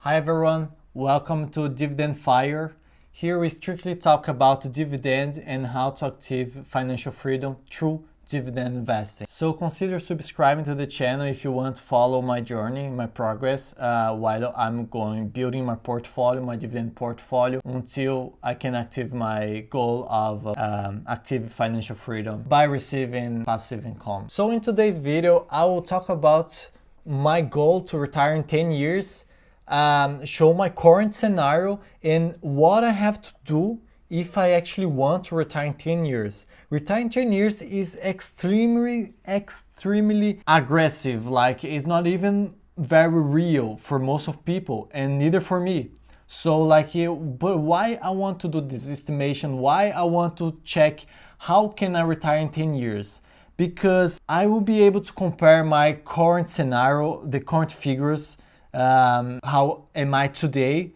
Hi everyone, welcome to Dividend Fire. Here we strictly talk about dividend and how to achieve financial freedom through dividend investing. So consider subscribing to the channel if you want to follow my journey, my progress while I'm building my portfolio, my dividend portfolio until I can achieve my goal of active financial freedom by receiving passive income. So in today's video, I will talk about my goal to retire in 10 years. Show my current scenario and what I have to do if I actually want to retire in 10 years. Retiring in 10 years is extremely aggressive. Like, it's not even very real for most of people and neither for me. So but why I want to do this estimation, why I want to check how can I retire in 10 years? Because I will be able to compare my current scenario, the current figures, how am I today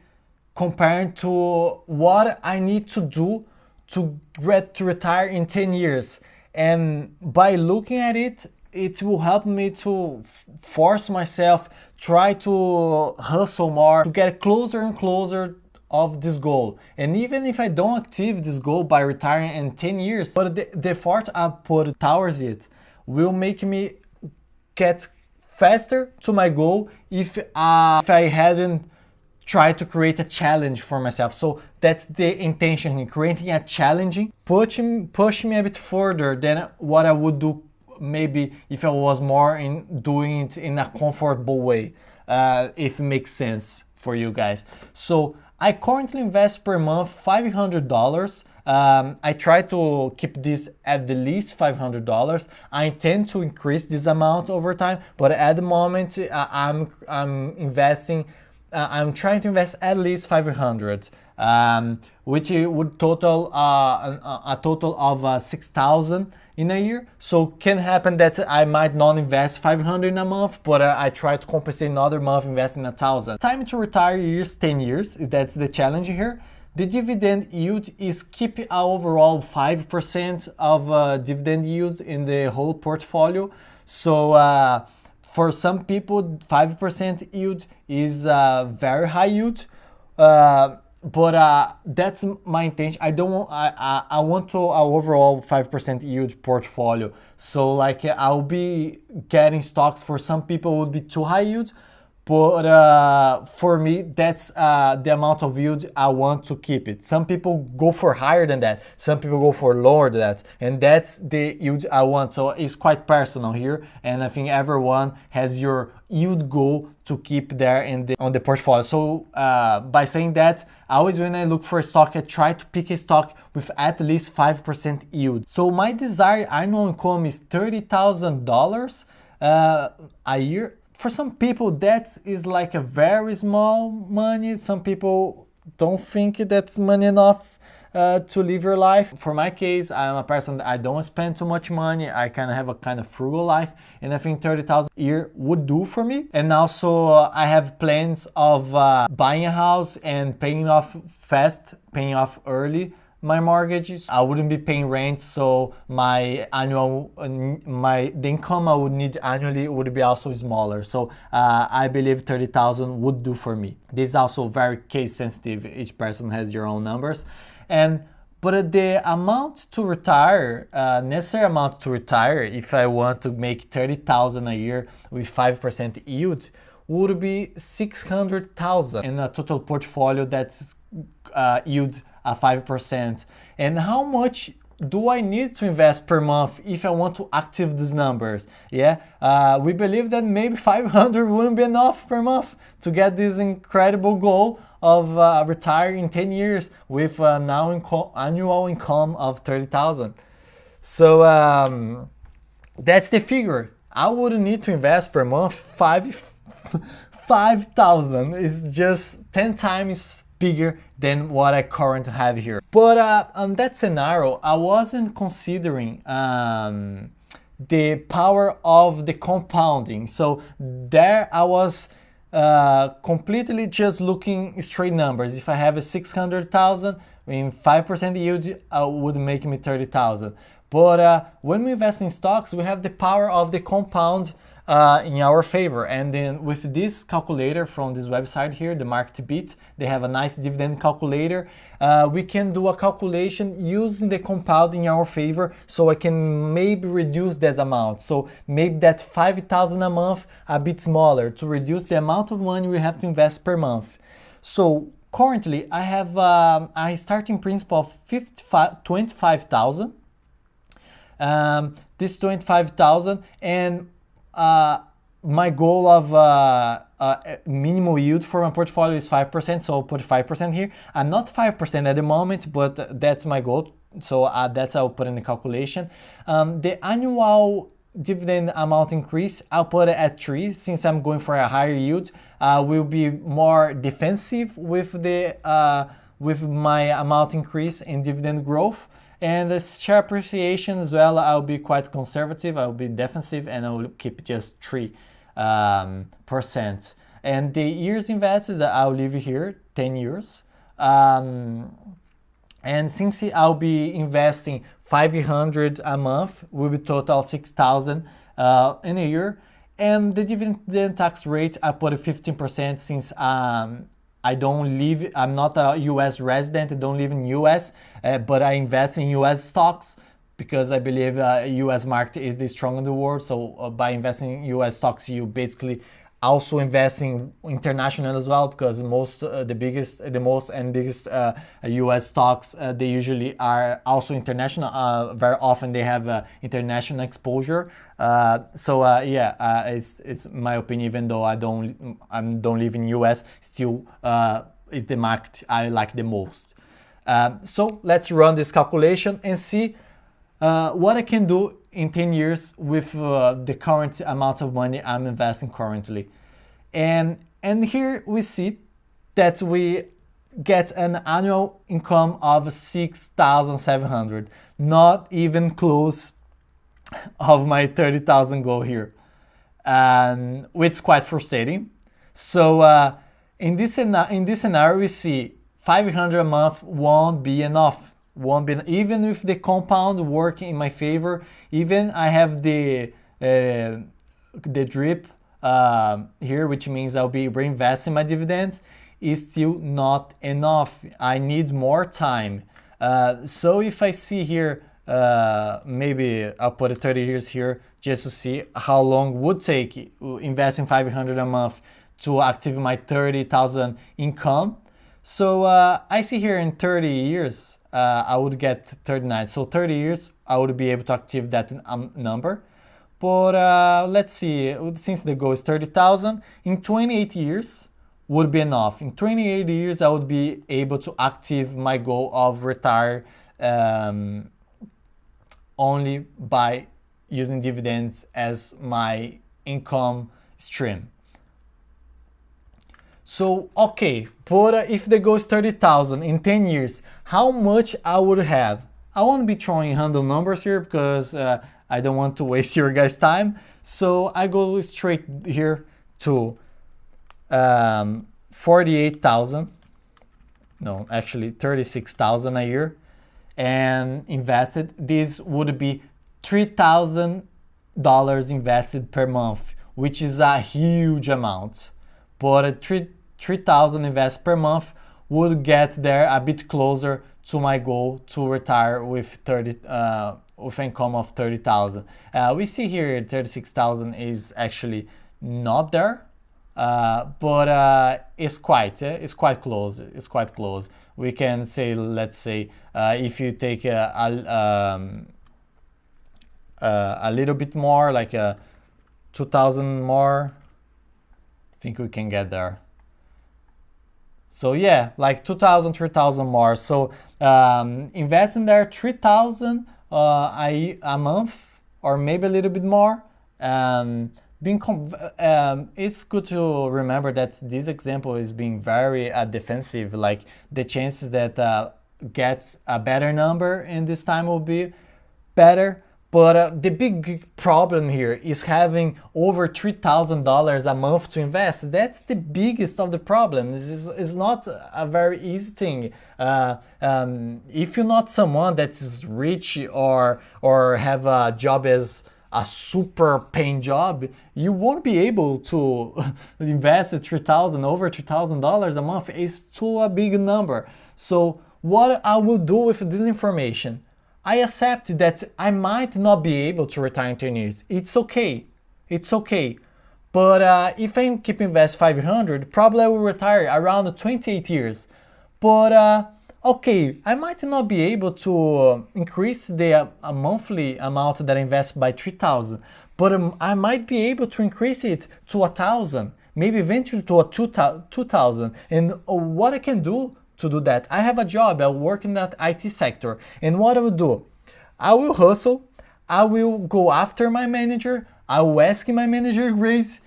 compared to what I need to do to retire in 10 years. And by looking at it, it will help me to force myself, try to hustle more, to get closer and closer of this goal. And even if I don't achieve this goal by retiring in 10 years, but the effort I put towards it will make me get faster to my goal if I hadn't tried to create a challenge for myself. So that's the intention in creating a challenging, push me a bit further than what I would do maybe if I was more in doing it in a comfortable way, if it makes sense for you guys. So I currently invest per month $500. I try to keep this at the least $500. I intend to increase this amount over time, but at the moment I'm investing. I'm trying to invest at least $500, which would total a total of 6,000 in a year. So can happen that I might not invest 500 in a month, but I try to compensate another month investing 1,000. Time to retire years, 10 years. That's the challenge here. The dividend yield is keep our overall 5% of dividend yield in the whole portfolio. So for some people, 5% yield is very high yield. But that's my intention. I want to our overall 5% yield portfolio. So I'll be getting stocks for some people would be too high yield, but for me that's the amount of yield I want to keep it. Some people go for higher than that. Some people go for lower than that, and that's the yield I want. So it's quite personal here, and I think everyone has your yield goal to keep there on the portfolio. So by saying that, always when I look for a stock, I try to pick a stock with at least 5% yield. So my desired annual income is $30,000 a year. For some people, that is like a very small money. Some people don't think that's money enough to live your life. For my case, I'm a person that I don't spend too much money. I kind of have a kind of frugal life, and I think 30,000 a year would do for me. And also, I have plans of buying a house and paying off fast, paying off early my mortgages. I wouldn't be paying rent, so the income I would need annually would be also smaller. So I believe 30,000 would do for me. This is also very case sensitive. Each person has your own numbers, but the amount to retire, necessary amount to retire, if I want to make 30,000 a year with 5% yield, would be 600,000 in a total portfolio that's yield 5%. And how much do I need to invest per month if I want to active these numbers? We believe that maybe 500 wouldn't be enough per month to get this incredible goal of retiring in 10 years with annual income of 30,000. So that's the figure. I would need to invest per month 5,000. It's just 10 times bigger than what I currently have here. But on that scenario, I wasn't considering the power of the compounding. So there I was completely just looking straight numbers. If I have a 600,000 in 5% yield, would make me 30,000. But when we invest in stocks, we have the power of the compound in our favor. And then with this calculator from this website here, the Market Beat, they have a nice dividend calculator. We can do a calculation using the compound in our favor, so I can maybe reduce that amount. So maybe that 5,000 a month a bit smaller to reduce the amount of money we have to invest per month. So currently I have a starting principal of 25,000. This 25,000, and my goal of minimal yield for my portfolio is 5%, so I'll put 5% here. I'm not 5% at the moment, but that's my goal, so that's I'll put in the calculation. The annual dividend amount increase, I'll put it at 3, since I'm going for a higher yield. Will be more defensive with the with my amount increase in dividend growth. And the share appreciation as well, I'll be quite conservative, I'll be defensive, and I'll keep just 3%. And the years invested, I'll leave here 10 years. And since I'll be investing 500 a month, will be total 6,000 in a year. And the dividend tax rate, I put 15%, since I'm not a US resident, I don't live in US, but I invest in US stocks because I believe US market is the strong in the world. So by investing in US stocks, you basically also invest in international as well, because the most and biggest US stocks, they usually are also international. Very often they have international exposure. It's my opinion, even though I don't live in US, still is the market I like the most. So let's run this calculation and see what I can do in 10 years with the current amount of money I'm investing currently. And here we see that we get an annual income of 6,700, not even close of my 30,000 goal here, which is quite frustrating. So in this scenario, we see 500 a month won't be enough. Even if the compound work in my favor, even I have the drip here, which means I'll be reinvesting my dividends, is still not enough. I need more time. So if I see here, maybe I'll put it 30 years here just to see how long would take investing 500 a month to activate my 30,000 income. So I see here in 30 years, I would get 39. So 30 years, I would be able to activate that number. But let's see, since the goal is 30,000, in 28 years would be enough. In 28 years, I would be able to activate my goal of retire only by using dividends as my income stream. So, okay, but if the goal is 30,000 in 10 years, how much I would have? I won't be throwing random numbers here because I don't want to waste your guys' time. So I go straight here to 48,000. No, actually 36,000 a year, and invested. This would be $3,000 invested per month, which is a huge amount. But 3,000 invested per month would get there a bit closer to my goal to retire with with income of 30,000. We see here 36,000 is actually not there, but it's quite close. It's quite close. We can say, let's say, if you take a little bit more, like 2,000 more, I think we can get there. So yeah, like 2,000, 3,000 more. So invest in there 3,000 a month, or maybe a little bit more. It's good to remember that this example is being very defensive. Like the chances that gets a better number in this time will be better. But the big problem here is having over $3,000 a month to invest. That's the biggest of the problems. It's not a very easy thing. If you're not someone that is rich or have a job as a super paying job, you won't be able to invest over $3,000 a month. It's too a big number. So what I will do with this information, I accept that I might not be able to retire in 10 years. It's okay. It's okay. But if I keep invest 500, probably I will retire around 28 years. But okay, I might not be able to increase the monthly amount that I invest by 3,000, but I might be able to increase it to 1,000, maybe eventually to a 2,000. And what I can do to do that, I have a job, I work in that IT sector, and what I will do, I will hustle, I will go after my manager, I will ask my manager raise.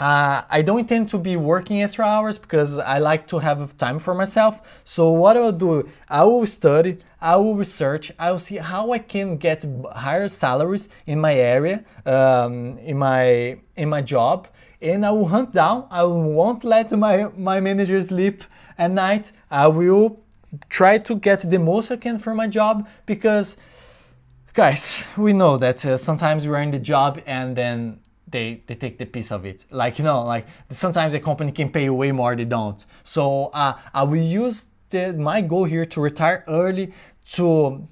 I don't intend to be working extra hours because I like to have time for myself. So what I will do, I will study, I will research, I will see how I can get higher salaries in my area, in my job, and I will hunt down. I won't let my manager sleep at night. I will try to get the most I can for my job because, guys, we know that sometimes we're in the job and then they take the piece of it. Like, like sometimes the company can pay way more, they don't. So I will use my goal here to retire early to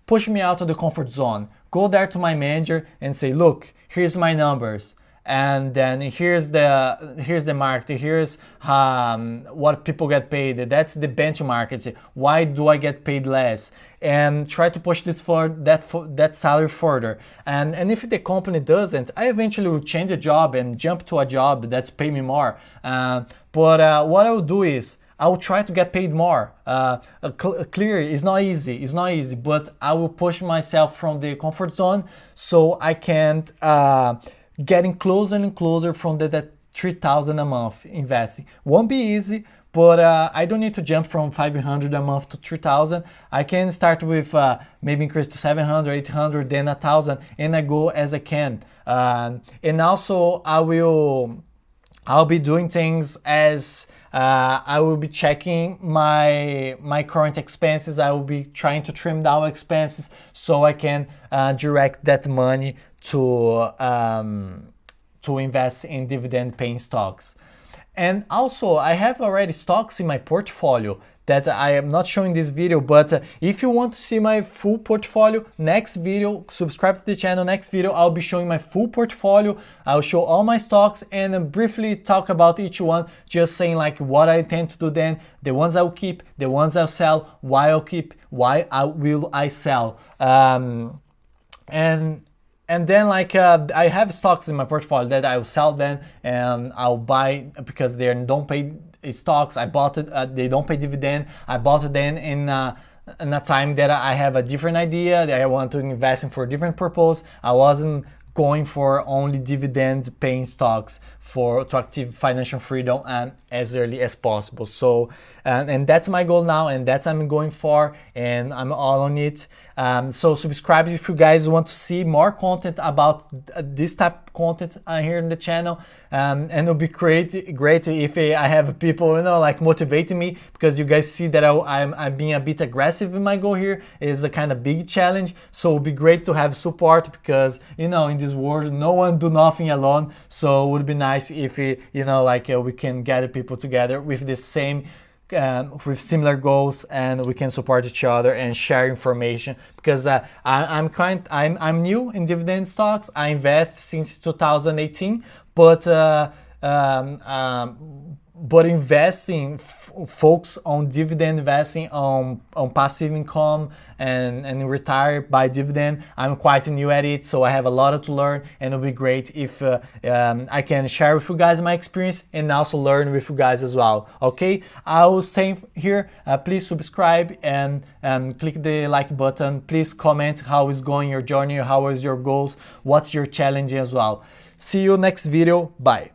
push me out of the comfort zone. Go there to my manager and say, look, here's my numbers. And then here's the market, here's what people get paid, that's the benchmark. It's why do I get paid less, and try to push this for that salary further. And if the company doesn't, I eventually will change a job and jump to a job that's pay me more. But what I will do is I will try to get paid more. Clear, it's not easy, but I will push myself from the comfort zone so I can getting closer and closer from that 3,000 a month investing. Won't be easy, but I don't need to jump from 500 a month to 3,000. I can start with maybe increase to 700, 800, then 1,000, and I go as I can. And also I'll be doing things as I will be checking my current expenses. I will be trying to trim down expenses so I can direct that money to invest in dividend paying stocks. And also I have already stocks in my portfolio that I am not showing this video, but if you want to see my full portfolio, next video, subscribe to the channel, next video I'll be showing my full portfolio. I'll show all my stocks and briefly talk about each one, just saying like what I intend to do then, the ones I'll keep, the ones I'll sell, why I'll keep, why will I sell. And then like I have stocks in my portfolio that I will sell then and I'll buy because they don't pay stocks. I bought it, they don't pay dividend. I bought it then in a time that I have a different idea that I want to invest in for a different purpose. I wasn't going for only dividend paying stocks to achieve financial freedom as early as possible. So and that's my goal now, and that's what I'm going for, and I'm all on it. So subscribe if you guys want to see more content about this type of content here in the channel. And it'll be great if I have people like motivating me, because you guys see that I'm being a bit aggressive in my goal here. It's a kind of big challenge, so it'll be great to have support, because in this world no one do nothing alone. So it would be nice if we can gather people together with the same with similar goals, and we can support each other and share information, because I'm new in dividend stocks. I invest since 2018, but investing, focus on dividend investing, on passive income and retire by dividend. I'm quite new at it, so I have a lot to learn, and it'll be great if I can share with you guys my experience and also learn with you guys as well. Okay, I will stay here. Please subscribe and click the like button. Please comment how is going your journey, how is your goals, what's your challenge as well. See you next video. Bye.